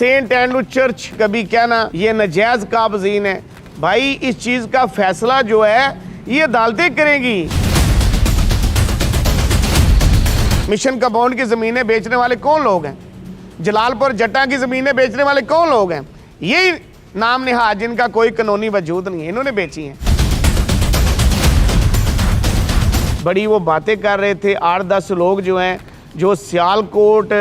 Saint Andrew church कभी कहना ये नाजायज काबजीन है, भाई इस चीज का फैसला जो है ये अदालतें करेंगी। मिशन कंपाउंड की जमीनें बेचने वाले कौन लोग हैं? जलालपुर जट्टा की जमीनें बेचने वाले कौन लोग हैं? यही नाम निहाज जिनका कोई कानूनी वजूद नहीं है, इन्होंने बेची हैं। बड़ी वो बातें कर रहे थे 8-10 लोग जो हैं, जो सियालकोट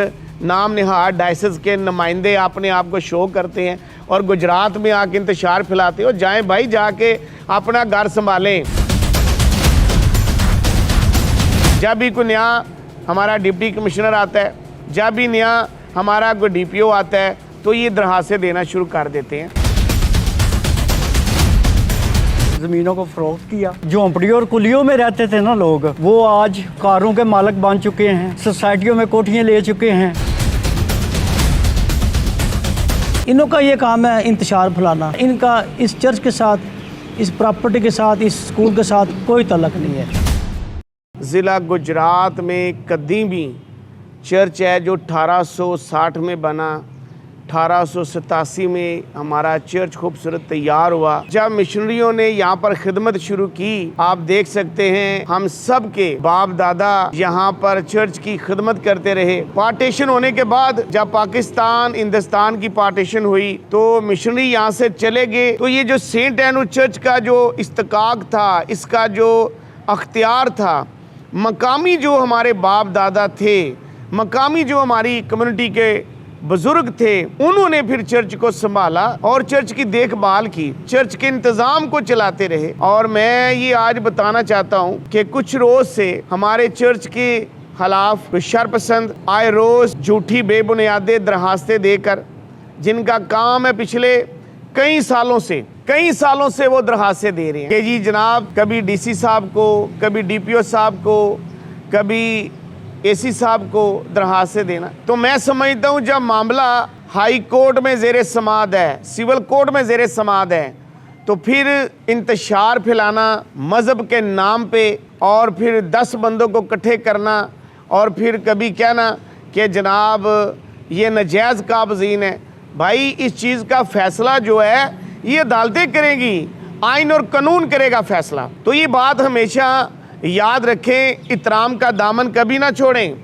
नाम निहाज डायसिस के नुमाइंदे अपने आप को शो करते हैं और गुजरात में आके इंतशार फैलाते हो। जाएं भाई, जाके अपना घर संभालें। जब भी कोई नया हमारा डिप्टी कमिश्नर आता है, जब भी नया हमारा कोई डीपीओ आता है, तो ये दरखास्तें देना शुरू कर देते हैं। ज़मीनों को फरोख्त किया। झोंपड़ियों और कुलियों में रहते थे ना लोग, वो आज कारों के मालिक बन चुके हैं, सोसाइटियों में कोठियाँ ले चुके हैं। इनों का ये काम है इंतशार फैलाना। इनका इस चर्च के साथ, इस प्रॉपर्टी के साथ, इस स्कूल के साथ कोई तल्लक नहीं है। ज़िला गुजरात में कदीमी चर्च है जो 1860 में बना, 1887 में हमारा चर्च खूबसूरत तैयार हुआ। जब मिशनरियों ने यहाँ पर खिदमत शुरू की, आप देख सकते हैं हम सब के बाप दादा यहाँ पर चर्च की खिदमत करते रहे। पार्टीशन होने के बाद जब पाकिस्तान हिंदुस्तान की पार्टीशन हुई तो मिशनरी यहाँ से चले गए। तो ये जो सेंट एंड्रू चर्च का जो इस्तिकाक था, इसका जो अख्तियार था, मकामी जो हमारे बाप दादा थे, मकामी जो हमारी कम्युनिटी के बुजुर्ग थे, उन्होंने फिर चर्च को संभाला और चर्च की देखभाल की, चर्च के इंतजाम को चलाते रहे। और मैं ये आज बताना चाहता हूँ कि कुछ रोज से हमारे चर्च के खिलाफ शरपसंद आए रोज झूठी बेबुनियादे दरखास्तें देकर, जिनका काम है पिछले कई सालों से वो दरखास्तें दे रहे हैं कि जी जनाब, कभी डीसी साहब को, कभी डीपीओ साहब को, कभी एसी साहब को दरखास्तें देना। तो मैं समझता हूँ जब मामला हाई कोर्ट में ज़ेरे समाअत है, सिविल कोर्ट में ज़ेरे समाअत है, तो फिर इंतशार फैलाना मज़हब के नाम पे और फिर 10 बंदों को इकट्ठे करना और फिर कभी कहना कि जनाब ये नाजायज़ काबजीन है, भाई इस चीज़ का फैसला जो है ये अदालतें करेंगी, आइन और कानून करेगा फैसला। तो ये बात हमेशा याद रखें, इतराम का दामन कभी ना छोड़ें,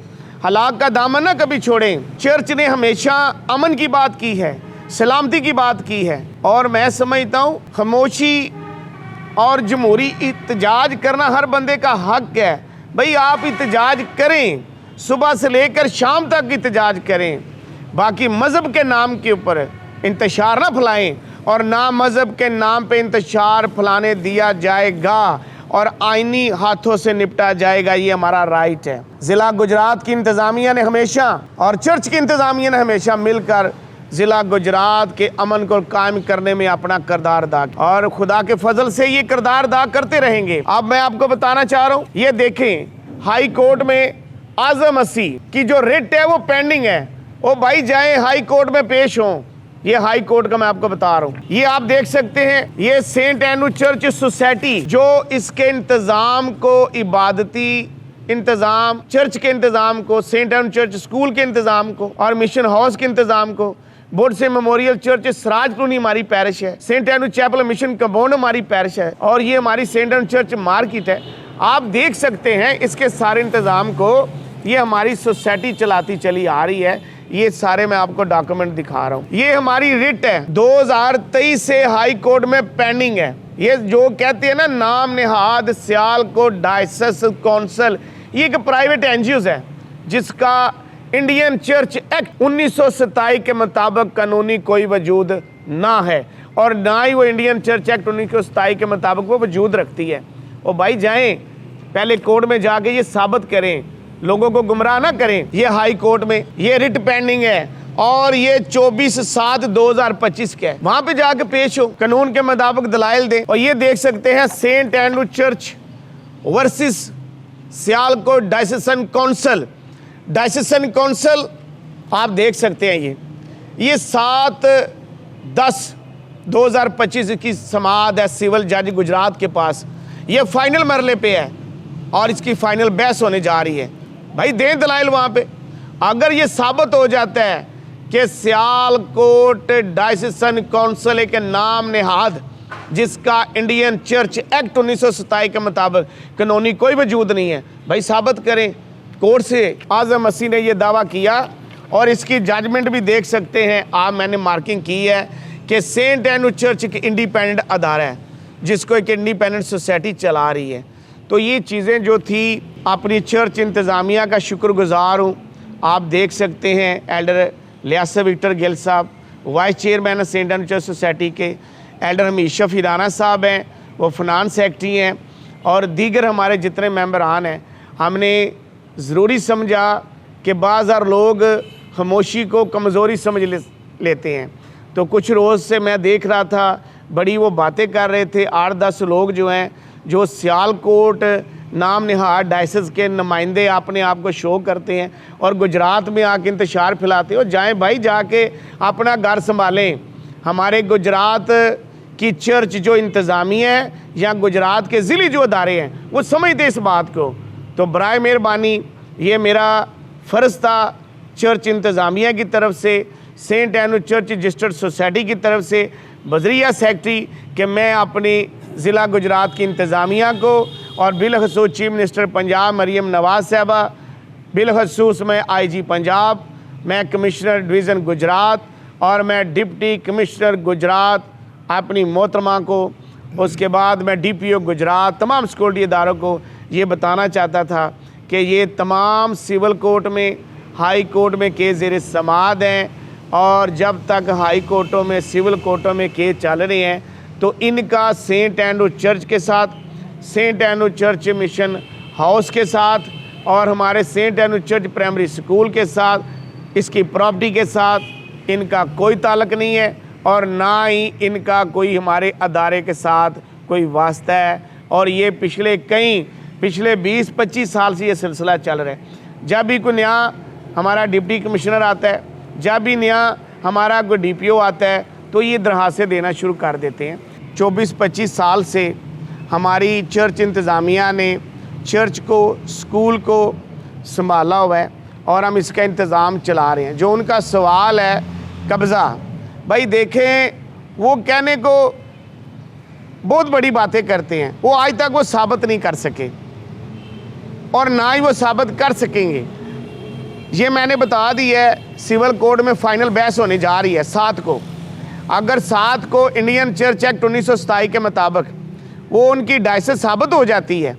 हलाक का दामन ना कभी छोड़ें। चर्च ने हमेशा अमन की बात की है, सलामती की बात की है, और मैं समझता हूँ खामोशी और जमहूरी इत्तेजाज करना हर बंदे का हक है। भाई आप इत्तेजाज करें, सुबह से लेकर शाम तक इत्तेजाज करें, बाकी मज़हब के नाम के ऊपर इंतशार ना फैलाएं और ना मज़हब के नाम पे इंतशार फैलाने दिया जाएगा और आईनी हाथों से निपटा जाएगा। ये हमारा राइट है। ज़िला गुजरात की इंतज़ामिया ने हमेशा और चर्च की इंतज़ामिया ने हमेशा मिलकर ज़िला गुजरात के अमन को कायम करने में अपना किरदार अदा किया और खुदा के फजल से ये किरदार अदा करते रहेंगे। अब मैं आपको बताना चाह रहा हूँ, ये देखें हाई कोर्ट में आज़म मसीह की जो रिट है वो पेंडिंग है। ओ भाई जाएं हाई कोर्ट में पेश हों। ये हाई कोर्ट का मैं आपको बता रहा हूँ। ये आप देख सकते हैं, ये सेंट एंड्रू चर्च सोसाइटी जो इसके इंतज़ाम को, इबादती इंतज़ाम, चर्च के इंतज़ाम को, सेंट एंड्रू चर्च स्कूल के इंतज़ाम को और मिशन हाउस के इंतज़ाम को, बोर्ड से मेमोरियल चर्च सराज कॉलोनी हमारी पैरिश है, Saint Andrew chapel mission compound हमारी पैरिश है और ये हमारी सेंट एंड्रू चर्च मार्केट है। आप देख सकते हैं इसके सारे इंतज़ाम को ये हमारी सोसाइटी चलाती चली आ रही है। ये सारे मैं आपको डॉक्यूमेंट दिखा रहा हूँ। ये हमारी रिट है 2023 से हाई कोर्ट में पेंडिंग है। ये जो कहते हैं ना नाम निहाद सियालकोट डायसिस काउंसिल, ये एक प्राइवेट एनजीओ है जिसका इंडियन चर्च एक्ट 1927 के मुताबिक कानूनी कोई वजूद ना है और ना ही वो इंडियन चर्च एक्ट 1927 के मुताबिक वो वजूद रखती है। और भाई जाएं पहले कोर्ट में जाके ये साबित करें, लोगों को गुमराह ना करें। ये हाई कोर्ट में ये रिट पेंडिंग है और ये 24/7/2025 का है। वहां पे जाके पेश हो, कानून के मुताबिक दलाइल दें। और ये देख सकते हैं saint Andrew church versus Sialkot diocesan council. Diocesan council आप देख सकते हैं, ये 7/10/2025 की समाअत है सिविल जज गुजरात के पास। ये फाइनल मरले पे है और इसकी फाइनल बहस होने जा रही है। भाई दें दलाइल वहाँ पे। अगर ये साबित हो जाता है कि सियालकोट डायसिसन काउंसिल एक नाम नेहाद जिसका इंडियन चर्च एक्ट 1927 के मुताबिक कानूनी कोई वजूद नहीं है, भाई साबित करें। कोर्ट से आज़म मसीह ने यह दावा किया और इसकी जजमेंट भी देख सकते हैं आप, मैंने मार्किंग की है कि सेंट एनु चर्च एक इंडिपेंडेंट अदारा है जिसको एक इंडिपेंडेंट सोसाइटी चला रही है। तो ये चीज़ें जो थी, अपनी चर्च इंतज़ामिया का शुक्रगुजार हूँ। आप देख सकते हैं एल्डर लियासत विक्टर गिल साहब वाइस चेयरमैन सेंट एनु चर्च सोसाइटी के, एल्डर हमीशा फिराना साहब हैं, वो फिनांस सेक्रेटरी हैं, और दीगर हमारे जितने मेंबरान हैं। हमने ज़रूरी समझा कि बाज़ार लोग खामोशी को कमज़ोरी समझ लेते हैं, तो कुछ रोज़ से मैं देख रहा था बड़ी वो बातें कर रहे थे 8-10 लोग जो हैं, जो सियालकोट नाम निहाद डायसिस के नुमाइंदे अपने आप को शो करते हैं और गुजरात में आके इंतशार फैलाते हो। जाएँ भाई, जाके अपना घर संभालें। हमारे गुजरात की चर्च जो इंतज़ामिया है या गुजरात के ज़िले जो अदारे हैं वो समझते इस बात को। तो बराए मेहरबानी ये मेरा फ़र्ज़ था चर्च इंतज़ामिया की तरफ से, सेंट एनु चर्च रजिस्टर्ड सोसाइटी की तरफ से बजरिया सेक्रेटरी, कि मैं अपनी ज़िला गुजरात की इंतज़ामिया को और बिलखसूस चीफ मिनिस्टर पंजाब मरीम नवाज़ साहबा, बिलखसूस मैं IG पंजाब, मैं कमिश्नर डिवीज़न गुजरात और मैं डिप्टी कमिश्नर गुजरात अपनी मोहतरमा को, उसके बाद मैं DPO गुजरात, तमाम सिक्योरिटी इदारों को ये बताना चाहता था कि ये तमाम सिविल कोर्ट में, हाई कोर्ट में केस ज़ेर समाअत हैं, और जब तक हाई कोर्टों में, सिविल कोर्टों में केस चल रहे हैं तो इनका सेंट एनु चर्च के साथ, सेंट एनु चर्च मिशन हाउस के साथ और हमारे सेंट एनु चर्च प्राइमरी स्कूल के साथ, इसकी प्रॉपर्टी के साथ इनका कोई ताल्लुक़ नहीं है, और ना ही इनका कोई हमारे अदारे के साथ कोई वास्ता है। और ये पिछले 20-25 साल से ये सिलसिला चल रहा है। जब भी कोई नया हमारा डिप्टी कमिश्नर आता है, जब भी नया हमारा कोई DPO आता है, तो ये दरखास्तें देना शुरू कर देते हैं। 24-25 साल से हमारी चर्च इंतज़ामिया ने चर्च को, स्कूल को संभाला हुआ है और हम इसका इंतज़ाम चला रहे हैं। जो उनका सवाल है कब्ज़ा, भाई देखें, वो कहने को बहुत बड़ी बातें करते हैं, वो आज तक वो साबित नहीं कर सके और ना ही वो साबित कर सकेंगे। ये मैंने बता दी है, सिविल कोर्ट में फ़ाइनल बहस होने जा रही है 7 को। अगर 7 को इंडियन चर्च एक्ट 1927 के मुताबिक वो उनकी डायसिस साबित हो जाती है,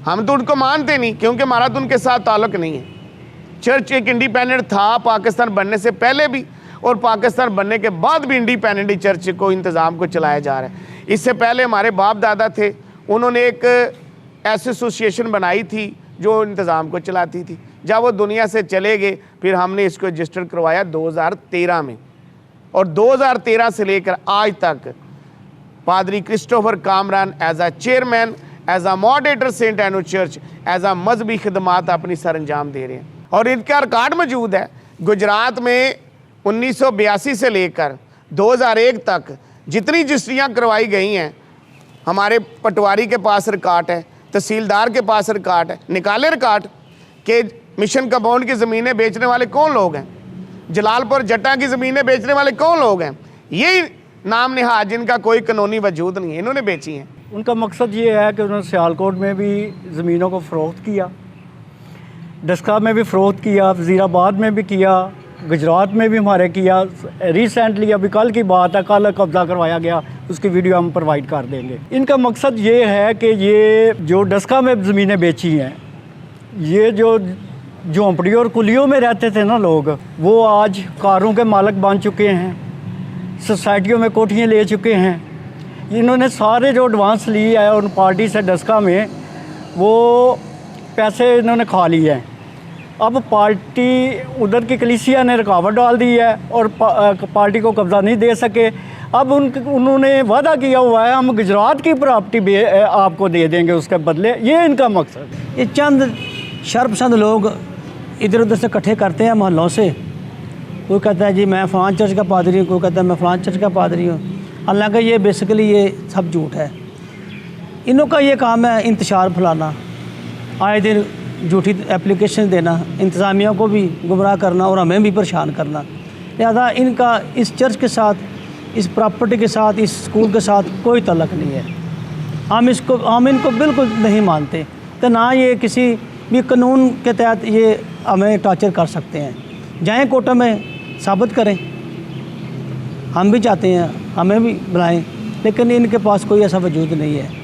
हम तो उनको मानते नहीं, क्योंकि हमारा तो उनके साथ ताल्लुक़ नहीं है। चर्च एक इंडिपेंडेंट था पाकिस्तान बनने से पहले भी, और पाकिस्तान बनने के बाद भी इंडिपेंडेंट चर्च को इंतज़ाम को चलाया जा रहा है। इससे पहले हमारे बाप दादा थे, उन्होंने एक ऐसी एसोसिएशन बनाई थी जो इंतज़ाम को चलाती थी। जब वो दुनिया से चले गए, फिर हमने इसको रजिस्टर करवाया 2013 में, और 2013 से लेकर आज तक पादरी क्रिस्टोफर कामरान एज आ चेयरमैन, एज आ मॉडरेटर सेंट एनु चर्च, एज आ मजहबी खिदमात अपनी सर अंजाम दे रहे हैं। और इनका रिकॉर्ड मौजूद है। गुजरात में 1982 से लेकर 2001 तक जितनी रजिस्ट्रियाँ करवाई गई हैं, हमारे पटवारी के पास रिकॉर्ड है, तहसीलदार के पास रिकॉर्ड है, निकाले रिकॉर्ड के मिशन कंपाउंड की ज़मीनें बेचने वाले कौन लोग हैं, जलालपुर जट्टा की ज़मीनें बेचने वाले कौन लोग हैं, यही नाम निहाद जिनका कोई कानूनी वजूद नहीं है, इन्होंने बेची हैं। उनका मकसद ये है कि उन्होंने सियालकोट में भी ज़मीनों को फ़रोख्त किया, डस्का में भी फ़रोख्त किया, वज़ीराबाद में भी किया, गुजरात में भी हमारे किया। रिसेंटली अभी कल की बात है, कल कब्ज़ा करवाया गया, उसकी वीडियो हम प्रोवाइड कर देंगे। इनका मकसद ये है कि ये जो डस्का में ज़मीनें बेची हैं, ये जो झोंपड़ियों और कुलियों में रहते थे ना लोग, वो आज कारों के मालिक बन चुके हैं, सोसाइटियों में कोठियाँ ले चुके हैं। इन्होंने सारे जो एडवांस लिए है उन पार्टी से डस्का में, वो पैसे इन्होंने खा लिए हैं। अब पार्टी उधर की कलीसिया ने रुकावट डाल दी है और पार्टी को कब्ज़ा नहीं दे सके। अब उन्होंने वादा किया हुआ है हम गुजरात की प्रॉपर्टी आपको दे देंगे उसके बदले, ये इनका मकसद है। ये चंद शर्पसंद लोग इधर उधर से इकट्ठे करते हैं मोहल्लों से, कोई कहता है जी मैं फ़लाँ चर्च का पादरी हूँ, कोई कहता है मैं फ़लाँ चर्च का पादरी हूँ। हालांकि ये बेसिकली ये सब झूठ है। इनों का ये काम है इंतशार फैलाना, आए दिन झूठी एप्लीकेशन देना, इंतज़ामिया को भी गुमराह करना और हमें भी परेशान करना। लिहाजा इनका इस चर्च के साथ, इस प्रॉपर्टी के साथ, इस स्कूल के साथ कोई तल्लक नहीं है। हम इनको बिल्कुल नहीं मानते, तो ना ये किसी भी कानून के तहत ये हमें टॉर्चर कर सकते हैं। जाएं कोर्ट में साबित करें, हम भी चाहते हैं हमें भी बुलाएं, लेकिन इनके पास कोई ऐसा वजूद नहीं है।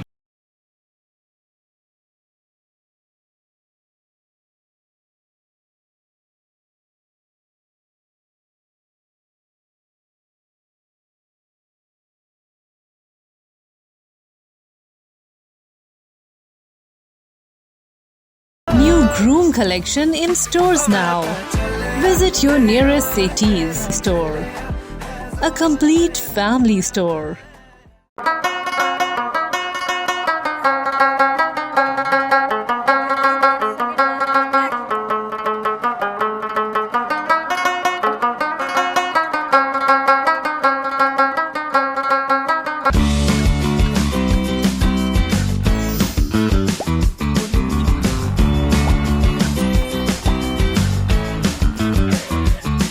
New groom collection in stores now. Visit your nearest Setis store. A complete family store.